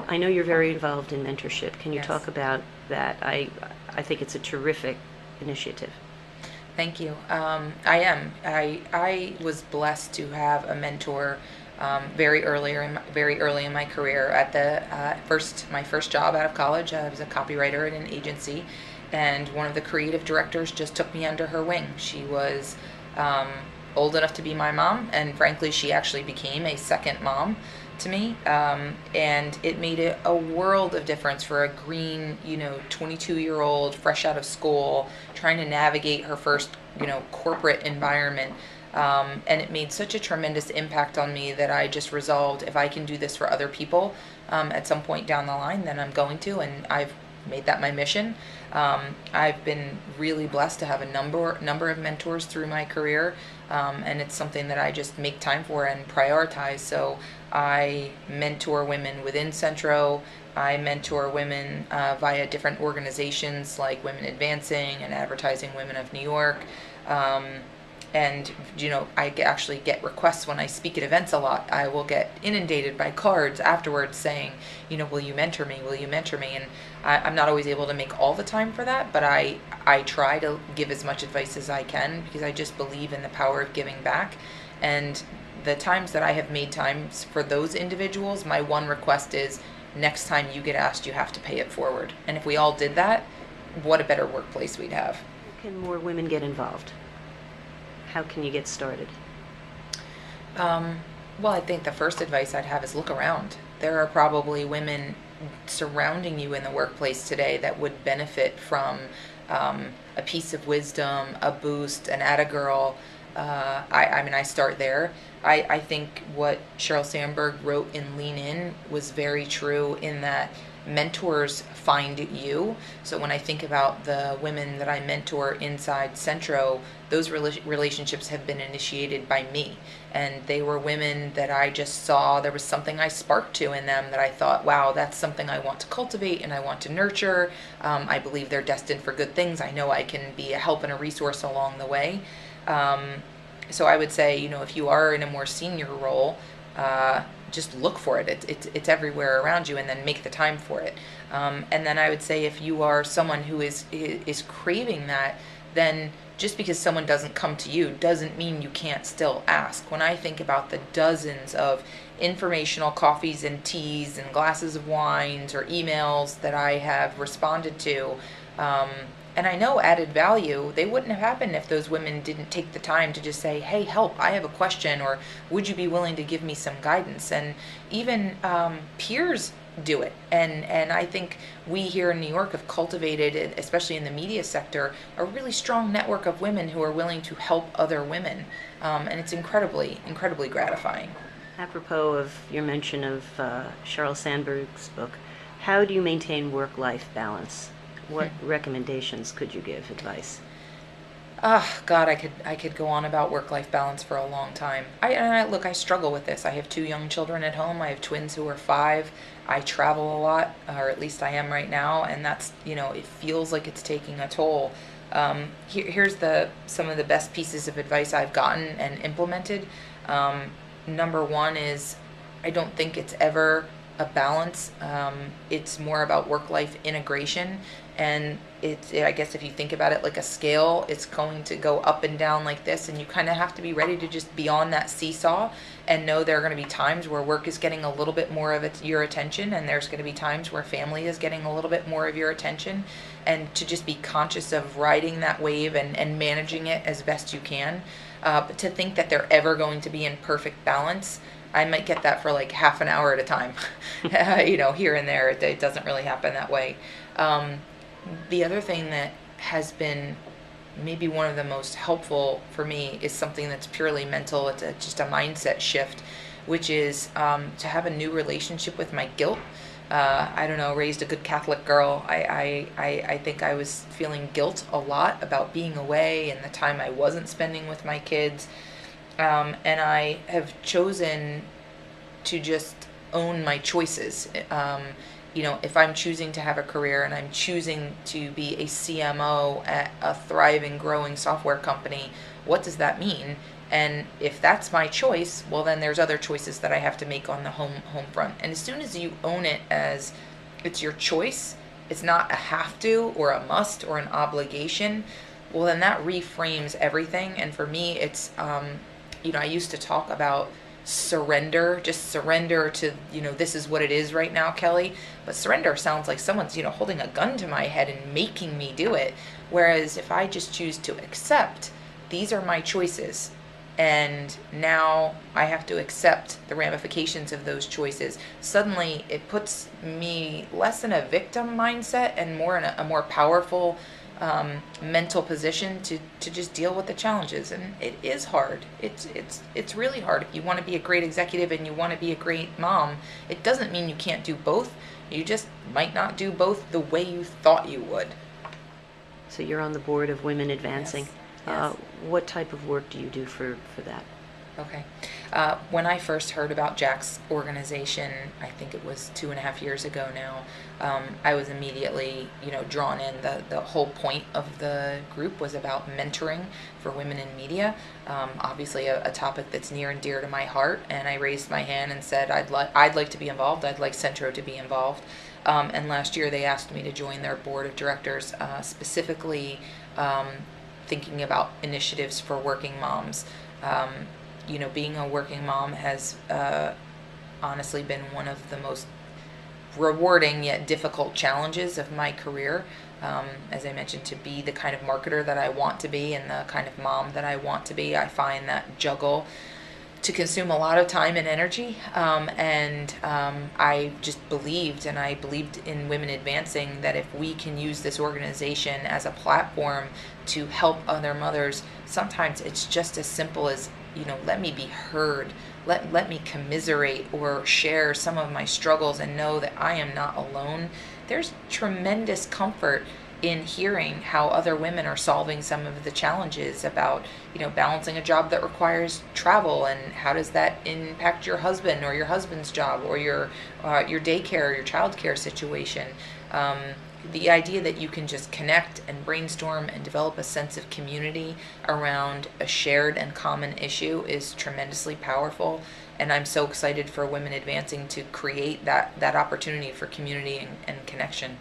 I know you're very involved in mentorship. Can you Yes. talk about that? I think it's a terrific initiative. Thank you. I am. I was blessed to have a mentor very early in my career. At the my first job out of college, I was a copywriter at an agency, and one of the creative directors just took me under her wing. She was um, old enough to be my mom, and frankly, she actually became a second mom to me, and it made it a world of difference for a green, 22-year-old fresh out of school trying to navigate her first, corporate environment. And it made such a tremendous impact on me that I just resolved, if I can do this for other people at some point down the line, then I'm going to, and I've made that my mission. I've been really blessed to have a number of mentors through my career, and it's something that I just make time for and prioritize. So I mentor women within Centro. I mentor women via different organizations like Women Advancing and Advertising Women of New York. Um, and actually get requests when I speak at events a lot. I will get inundated by cards afterwards saying, will you mentor me, will you mentor me? And I'm not always able to make all the time for that, but I try to give as much advice as I can, because I just believe in the power of giving back. And the times that I have made times for those individuals, my one request is, next time you get asked, you have to pay it forward. And if we all did that, what a better workplace we'd have. How can more women get involved? How can you get started? Um, well, I think the first advice I'd have is look around. There are probably women surrounding you in the workplace today that would benefit from a piece of wisdom, a boost, an atta girl. I mean, I start there. I think what Sheryl Sandberg wrote in Lean In was very true, in that mentors find you. So when I think about the women that I mentor inside Centro, those relationships have been initiated by me. And they were women that I just saw, there was something I sparked to in them that I thought, wow, that's something I want to cultivate and I want to nurture. I believe they're destined for good things. I know I can be a help and a resource along the way. So I would say, if you are in a more senior role, just look for it. It's everywhere around you, and then make the time for it. And then I would say, if you are someone who is craving that, then just because someone doesn't come to you doesn't mean you can't still ask. When I think about the dozens of informational coffees and teas and glasses of wines or emails that I have responded to, and I know added value, they wouldn't have happened if those women didn't take the time to just say, hey, help, I have a question, or would you be willing to give me some guidance? And even peers do it. And I think we here in New York have cultivated, especially in the media sector, a really strong network of women who are willing to help other women. And it's incredibly, incredibly gratifying. Apropos of your mention of Sheryl Sandberg's book, how do you maintain work-life balance? What recommendations could you give, advice? Oh God, I could go on about work-life balance for a long time. Look, I struggle with this. I have two young children at home. I have twins who are 5. I travel a lot, or at least I am right now, and that's, it feels like it's taking a toll. Here's some of the best pieces of advice I've gotten and implemented. Number one is, I don't think it's ever a balance. It's more about work-life integration, and I guess if you think about it like a scale, it's going to go up and down like this, and you kind of have to be ready to just be on that seesaw and know there are going to be times where work is getting a little bit more of your attention, and there's going to be times where family is getting a little bit more of your attention, and to just be conscious of riding that wave and managing it as best you can. But to think that they're ever going to be in perfect balance, I might get that for like half an hour at a time, here and there. It doesn't really happen that way. The other thing that has been maybe one of the most helpful for me is something that's purely mental. It's just a mindset shift, which is to have a new relationship with my guilt. I don't know, raised a good Catholic girl. I think I was feeling guilt a lot about being away and the time I wasn't spending with my kids. And I have chosen to just own my choices. If I'm choosing to have a career and I'm choosing to be a CMO at a thriving, growing software company, what does that mean? And if that's my choice, well, then there's other choices that I have to make on the home front. And as soon as you own it as it's your choice, it's not a have to or a must or an obligation, well, then that reframes everything. And for me, it's, I used to talk about surrender, just surrender to, this is what it is right now, Kelly. But surrender sounds like someone's, holding a gun to my head and making me do it. Whereas if I just choose to accept, these are my choices, and now I have to accept the ramifications of those choices, suddenly it puts me less in a victim mindset and more in a more powerful mental position to just deal with the challenges. And it is hard. It's really hard. If you want to be a great executive and you want to be a great mom, it doesn't mean you can't do both. You just might not do both the way you thought you would. So you're on the board of Women Advancing. Yes. What type of work do you do for that? Okay. When I first heard about Jack's organization, I think it was 2.5 years ago now, I was immediately, drawn in. The whole point of the group was about mentoring for women in media. Obviously a topic that's near and dear to my heart, and I raised my hand and said, I'd like to be involved. I'd like Centro to be involved. And last year they asked me to join their board of directors, specifically thinking about initiatives for working moms. Being a working mom has honestly been one of the most rewarding yet difficult challenges of my career. As I mentioned, to be the kind of marketer that I want to be and the kind of mom that I want to be, I find that juggle to consume a lot of time and energy. I just believed, and I believed in Women Advancing, that if we can use this organization as a platform to help other mothers, sometimes it's just as simple as, let me be heard, let me commiserate or share some of my struggles and know that I am not alone. There's tremendous comfort in hearing how other women are solving some of the challenges about, balancing a job that requires travel, and how does that impact your husband or your husband's job or your daycare or your childcare situation. The idea that you can just connect and brainstorm and develop a sense of community around a shared and common issue is tremendously powerful. And I'm so excited for Women Advancing to create that opportunity for community and connection.